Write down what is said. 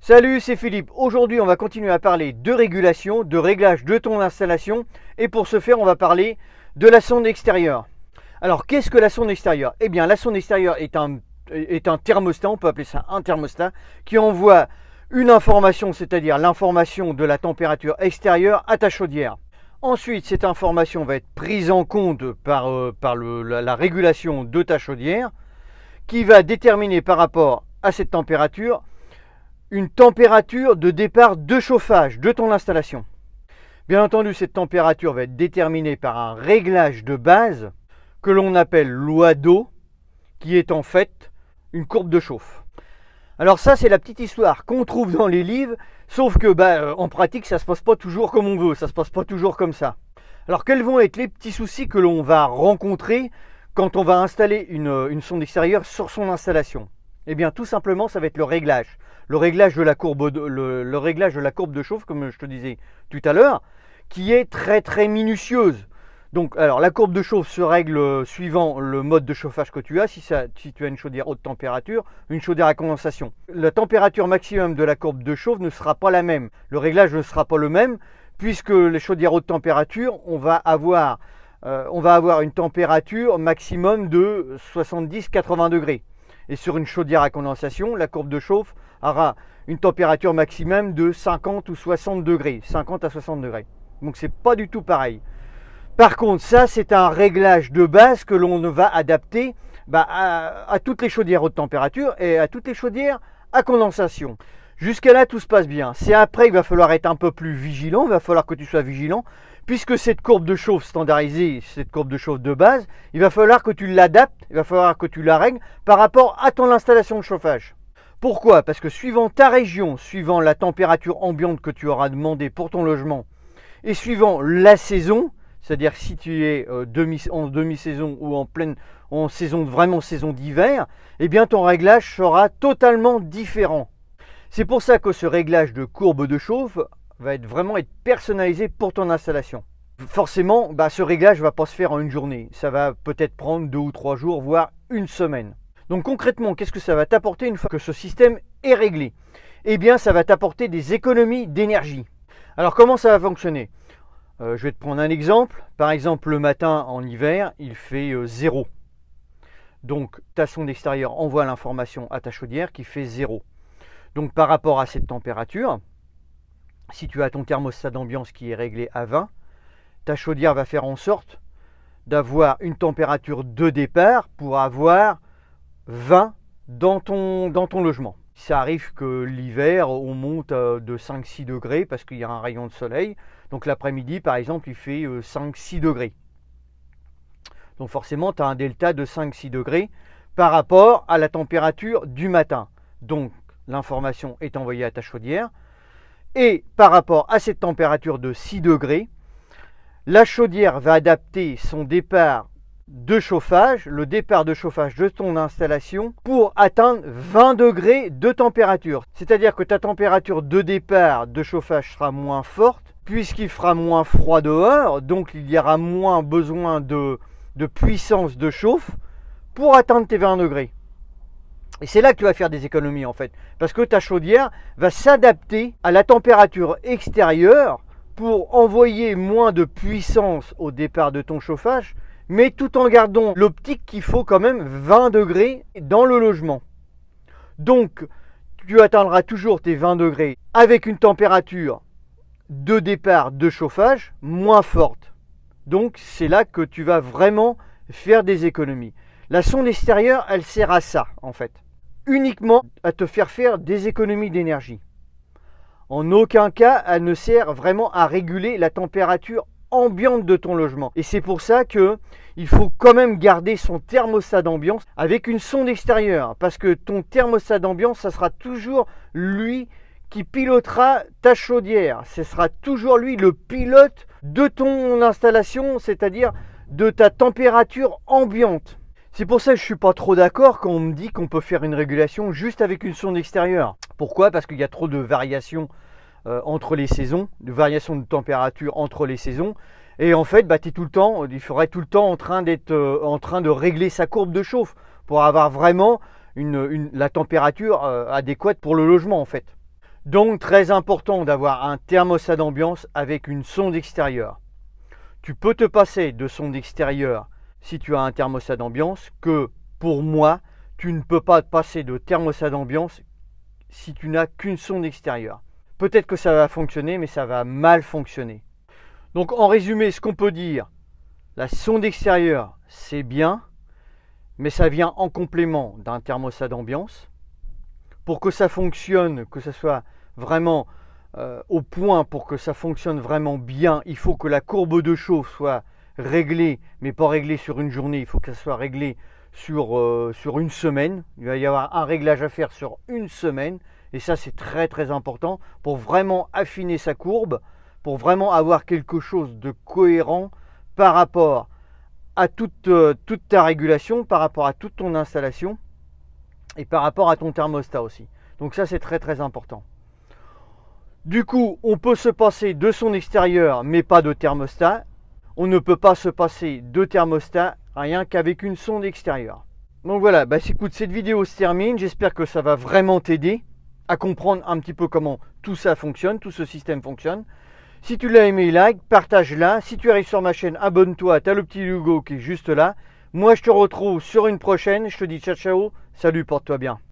Salut, c'est Philippe. Aujourd'hui, on va continuer à parler de régulation, de réglage de ton installation. Et pour ce faire, on va parler de la sonde extérieure. Alors, qu'est-ce que la sonde extérieure? Eh bien, la sonde extérieure est un thermostat, on peut appeler ça un thermostat, qui envoie une information, c'est-à-dire l'information de la température extérieure à ta chaudière. Ensuite, cette information va être prise en compte par la régulation de ta chaudière, qui va déterminer par rapport à cette température une température de départ de chauffage de ton installation. Bien entendu, cette température va être déterminée par un réglage de base que l'on appelle loi d'Ohm, qui est en fait une courbe de chauffe. Alors ça, c'est la petite histoire qu'on trouve dans les livres, sauf que en pratique, ça ne se passe pas toujours comme on veut, ça ne se passe pas toujours comme ça. Alors quels vont être les petits soucis que l'on va rencontrer quand on va installer une sonde extérieure sur son installation? Eh bien, tout simplement, ça va être le réglage. Le réglage de la courbe de chauffe, comme je te disais tout à l'heure, qui est très minutieuse. Donc, alors, la courbe de chauffe se règle suivant le mode de chauffage que tu as. Si tu as une chaudière haute température, une chaudière à condensation. La température maximum de la courbe de chauffe ne sera pas la même. Le réglage ne sera pas le même, puisque les chaudières haute température, on va avoir une température maximum de 70-80 degrés. Et sur une chaudière à condensation, la courbe de chauffe aura une température maximum de 50 ou 60 degrés. 50 à 60 degrés. Donc c'est pas du tout pareil. Par contre, ça c'est un réglage de base que l'on va adapter à toutes les chaudières haute température et à toutes les chaudières à condensation. Jusqu'à là, tout se passe bien. C'est après qu'il va falloir être un peu plus vigilant, il va falloir que tu sois vigilant, puisque cette courbe de chauffe standardisée, cette courbe de chauffe de base, il va falloir que tu l'adaptes, il va falloir que tu la règles par rapport à ton installation de chauffage. Pourquoi? Parce que suivant ta région, suivant la température ambiante que tu auras demandé pour ton logement, et suivant la saison, c'est-à-dire si tu es en demi-saison ou en saison d'hiver, eh bien ton réglage sera totalement différent. C'est pour ça que ce réglage de courbe de chauffe va vraiment être personnalisé pour ton installation. Forcément, ce réglage ne va pas se faire en une journée. Ça va peut-être prendre 2 ou 3 jours, voire une semaine. Donc concrètement, qu'est-ce que ça va t'apporter une fois que ce système est réglé? Eh bien, ça va t'apporter des économies d'énergie. Alors comment ça va fonctionner? Je vais te prendre un exemple. Par exemple, le matin en hiver, il fait 0. Donc ta sonde extérieure envoie l'information à ta chaudière qui fait 0. Donc par rapport à cette température, si tu as ton thermostat d'ambiance qui est réglé à 20, ta chaudière va faire en sorte d'avoir une température de départ pour avoir 20 dans ton logement. Ça arrive que l'hiver, on monte de 5-6 degrés parce qu'il y a un rayon de soleil. Donc l'après-midi, par exemple, il fait 5-6 degrés. Donc forcément, tu as un delta de 5-6 degrés par rapport à la température du matin. Donc l'information est envoyée à ta chaudière. Et par rapport à cette température de 6 degrés, la chaudière va adapter son départ de chauffage, le départ de chauffage de ton installation pour atteindre 20 degrés de température. C'est-à-dire que ta température de départ de chauffage sera moins forte puisqu'il fera moins froid dehors, donc il y aura moins besoin de puissance de chauffe pour atteindre tes 20 degrés. Et c'est là que tu vas faire des économies en fait, parce que ta chaudière va s'adapter à la température extérieure pour envoyer moins de puissance au départ de ton chauffage, mais tout en gardant l'optique qu'il faut quand même 20 degrés dans le logement. Donc, tu atteindras toujours tes 20 degrés avec une température de départ de chauffage moins forte. Donc, c'est là que tu vas vraiment faire des économies. La sonde extérieure, elle sert à ça en fait. Uniquement à te faire des économies d'énergie. En aucun cas, elle ne sert vraiment à réguler la température ambiante de ton logement. Et c'est pour ça qu'il faut quand même garder son thermostat d'ambiance avec une sonde extérieure. Parce que ton thermostat d'ambiance, ça sera toujours lui qui pilotera ta chaudière. Ce sera toujours lui le pilote de ton installation, c'est-à-dire de ta température ambiante. C'est pour ça que je ne suis pas trop d'accord quand on me dit qu'on peut faire une régulation juste avec une sonde extérieure. Pourquoi? Parce qu'il y a trop de variations entre les saisons, de variations de température entre les saisons. Et en fait, il faudrait tout le temps en train de régler sa courbe de chauffe pour avoir vraiment la température adéquate pour le logement en fait. Donc très important d'avoir un thermostat d'ambiance avec une sonde extérieure. Tu peux te passer de sonde extérieure si tu as un thermostat d'ambiance, que pour moi, tu ne peux pas te passer de thermostat d'ambiance si tu n'as qu'une sonde extérieure. Peut-être que ça va fonctionner, mais ça va mal fonctionner. Donc en résumé, ce qu'on peut dire, la sonde extérieure, c'est bien, mais ça vient en complément d'un thermostat d'ambiance. Pour que ça fonctionne, que ça soit vraiment au point, pour que ça fonctionne vraiment bien, il faut que la courbe de chauffe soit réglée, mais pas réglée sur une journée, il faut que ça soit réglé sur une semaine. Il va y avoir un réglage à faire sur une semaine, et ça c'est très très important pour vraiment affiner sa courbe, pour vraiment avoir quelque chose de cohérent par rapport à toute ta régulation, par rapport à toute ton installation et par rapport à ton thermostat aussi. Donc ça c'est très très important. Du coup, on peut se passer de son extérieur mais pas de thermostat. On ne peut pas se passer de thermostat rien qu'avec une sonde extérieure. Donc voilà, écoute, cette vidéo se termine. J'espère que ça va vraiment t'aider à comprendre un petit peu comment tout ça fonctionne, tout ce système fonctionne. Si tu l'as aimé, like, partage-la. Si tu arrives sur ma chaîne, abonne-toi, tu as le petit logo qui est juste là. Moi, je te retrouve sur une prochaine. Je te dis ciao, ciao. Salut, porte-toi bien.